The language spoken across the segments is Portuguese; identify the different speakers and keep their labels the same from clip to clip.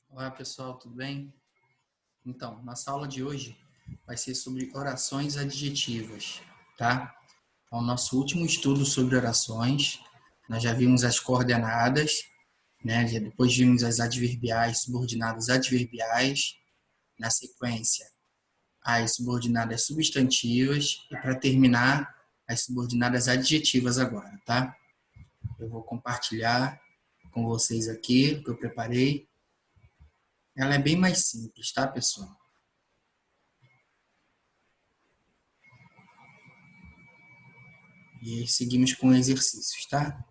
Speaker 1: Olá pessoal, tudo bem? Então, nossa aula de hoje vai ser sobre orações adjetivas, tá? É o nosso último estudo sobre orações. Nós já vimos as coordenadas, né? Depois vimos as adverbiais, subordinadas adverbiais. Na sequência, as subordinadas substantivas. E para terminar, as subordinadas adjetivas agora, tá? Eu vou compartilhar com vocês aqui o que eu preparei. Ela é bem mais simples, tá, pessoal? E aí seguimos com exercícios, tá?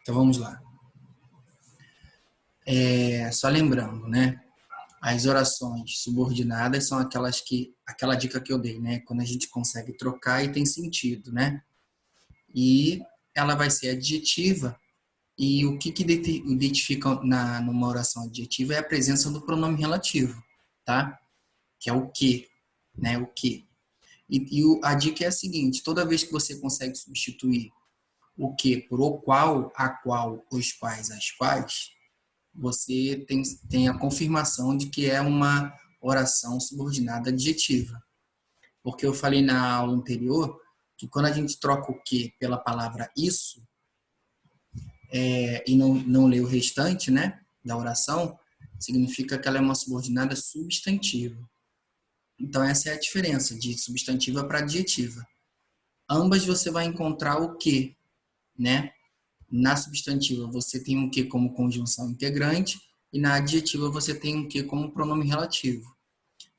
Speaker 1: Então vamos lá. Só lembrando, né? As orações subordinadas são aquela dica que eu dei, né? Quando a gente consegue trocar e tem sentido, né? E ela vai ser adjetiva. E o que identifica numa oração adjetiva é a presença do pronome relativo, tá? Que é o que, né? O que. A dica é a seguinte: toda vez que você consegue substituir o que por o qual, a qual, os quais, as quais, você tem a confirmação de que é uma oração subordinada adjetiva. Porque eu falei na aula anterior que quando a gente troca o que pela palavra isso, e não lê o restante, né, da oração, significa que ela é uma subordinada substantiva. Então, essa é a diferença de substantiva para adjetiva. Ambas você vai encontrar o que, né? Na substantiva, você tem um que como conjunção integrante e na adjetiva você tem um que como pronome relativo.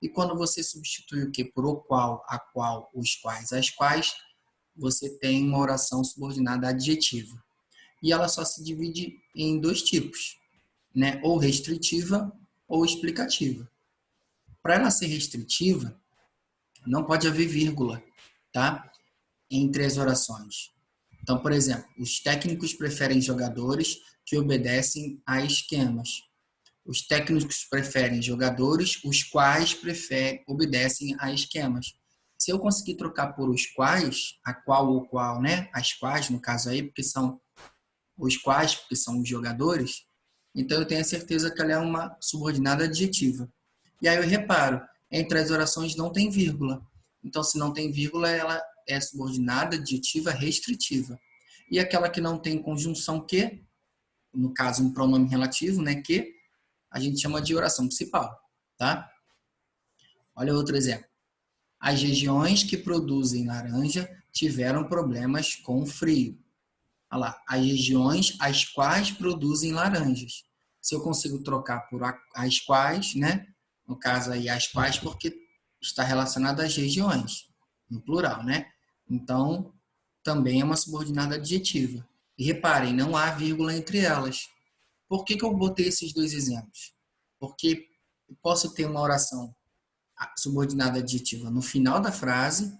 Speaker 1: E quando você substitui o que por o qual, a qual, os quais, as quais, você tem uma oração subordinada adjetiva. E ela só se divide em dois tipos, né? Ou restritiva ou explicativa. Para ela ser restritiva, não pode haver vírgula, tá? Entre as orações. Então, por exemplo, os técnicos preferem jogadores que obedecem a esquemas. Os técnicos preferem jogadores os quais obedecem a esquemas. Se eu conseguir trocar por os quais, a qual ou qual, né? As quais, no caso aí, porque são os quais, porque são os jogadores, então eu tenho a certeza que ela é uma subordinada adjetiva. E aí eu reparo, entre as orações não tem vírgula. Então, se não tem vírgula, ela é subordinada adjetiva restritiva. E aquela que não tem conjunção que, no caso um pronome relativo, né, que, a gente chama de oração principal, tá? Olha outro exemplo. As regiões que produzem laranja tiveram problemas com o frio. Olha lá, as regiões as quais produzem laranjas. Se eu consigo trocar por as quais, né? No caso aí, as quais, porque está relacionado às regiões, no plural, né? Então, também é uma subordinada adjetiva. E reparem, não há vírgula entre elas. Por que eu botei esses dois exemplos? Porque eu posso ter uma oração subordinada adjetiva no final da frase,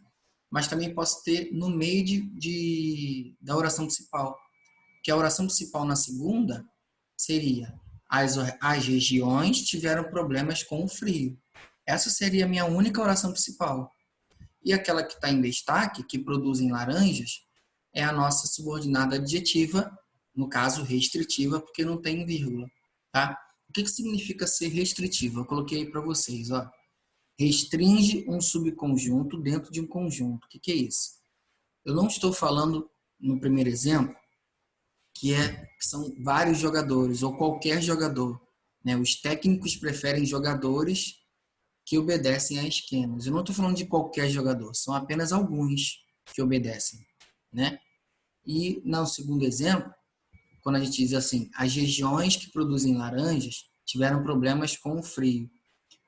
Speaker 1: mas também posso ter no meio da oração principal. Que a oração principal na segunda seria as regiões tiveram problemas com o frio. Essa seria a minha única oração principal. E aquela que está em destaque, que produzem laranjas, é a nossa subordinada adjetiva, no caso restritiva, porque não tem vírgula. Tá? O que significa ser restritiva? Eu coloquei aí para vocês. Ó. Restringe um subconjunto dentro de um conjunto. O que é isso? Eu não estou falando, no primeiro exemplo, que são vários jogadores ou qualquer jogador. Né? Os técnicos preferem jogadores que obedecem a esquemas. Eu não estou falando de qualquer jogador, são apenas alguns que obedecem. Né? E no segundo exemplo, quando a gente diz assim, as regiões que produzem laranjas tiveram problemas com o frio.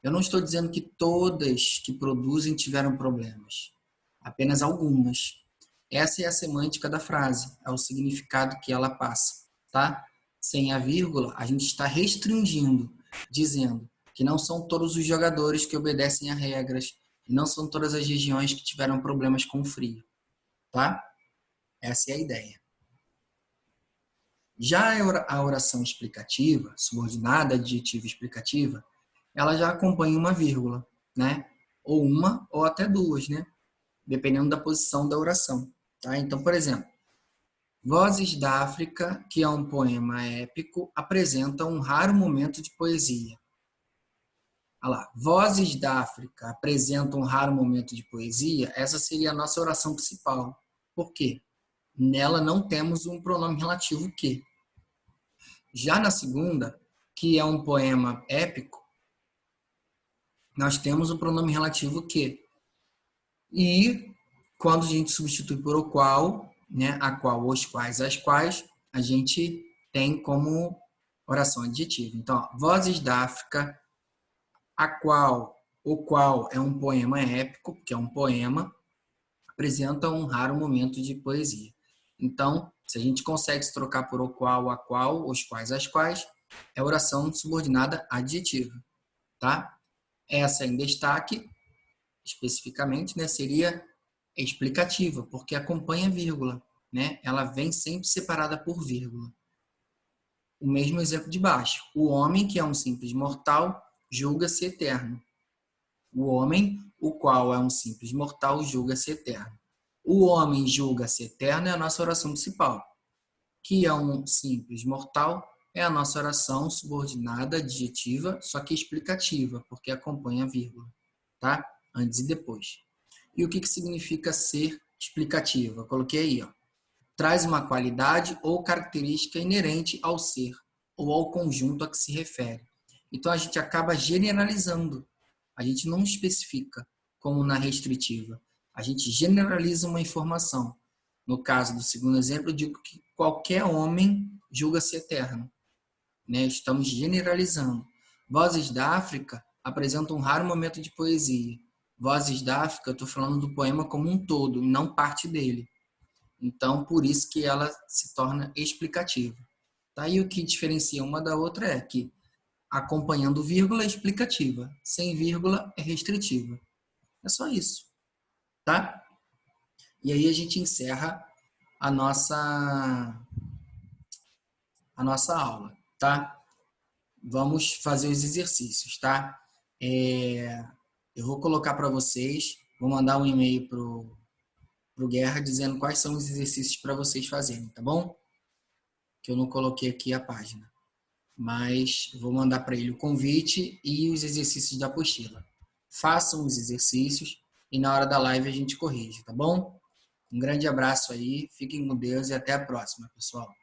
Speaker 1: Eu não estou dizendo que todas que produzem tiveram problemas, apenas algumas. Essa é a semântica da frase, é o significado que ela passa, tá? Sem a vírgula, a gente está restringindo, dizendo que não são todos os jogadores que obedecem a regras, não são todas as regiões que tiveram problemas com o frio, tá? Essa é a ideia. Já a oração explicativa, subordinada, adjetiva explicativa, ela já acompanha uma vírgula, né? Ou uma ou até duas, né? Dependendo da posição da oração, tá? Então, por exemplo, Vozes da África, que é um poema épico, apresenta um raro momento de poesia. Olha lá, Vozes da África apresentam um raro momento de poesia. Essa seria a nossa oração principal. Por quê? Nela não temos um pronome relativo que. Já na segunda, que é um poema épico, nós temos o pronome relativo que. E quando a gente substitui por o qual, né, a qual, os quais, as quais, a gente tem como oração adjetiva. Então, ó, Vozes da África, a qual, o qual é um poema épico, que é um poema, apresenta um raro momento de poesia. Então, se a gente consegue se trocar por o qual, a qual, os quais, as quais, é oração subordinada adjetiva, tá? Essa em destaque, especificamente, né, seria explicativa, porque acompanha vírgula, né? Ela vem sempre separada por vírgula. O mesmo exemplo de baixo. O homem, que é um simples mortal, julga-se eterno. O homem, o qual é um simples mortal, julga-se eterno. O homem julga-se eterno é a nossa oração principal. Que é um simples mortal é a nossa oração subordinada adjetiva, só que explicativa, porque acompanha a vírgula, tá? Antes e depois. E o que significa ser explicativa? Eu coloquei aí, ó. Traz uma qualidade ou característica inerente ao ser ou ao conjunto a que se refere. Então a gente acaba generalizando. A gente não especifica, como na restritiva. A gente generaliza uma informação. No caso do segundo exemplo, eu digo que qualquer homem julga-se eterno, né? Estamos generalizando. Vozes da África apresentam um raro momento de poesia. Vozes da África, eu estou falando do poema como um todo, não parte dele. Então, por isso que ela se torna explicativa. Tá? E o que diferencia uma da outra é que, acompanhando vírgula, é explicativa. Sem vírgula, é restritiva. É só isso. Tá? E aí a gente encerra a nossa aula. Tá? Vamos fazer os exercícios. Tá? Eu vou colocar para vocês, vou mandar um e-mail pro Guerra dizendo quais são os exercícios para vocês fazerem, tá bom? Que eu não coloquei aqui a página. Mas vou mandar para ele o convite e os exercícios da apostila. Façam os exercícios e na hora da live a gente corrige, tá bom? Um grande abraço aí, fiquem com Deus e até a próxima, pessoal.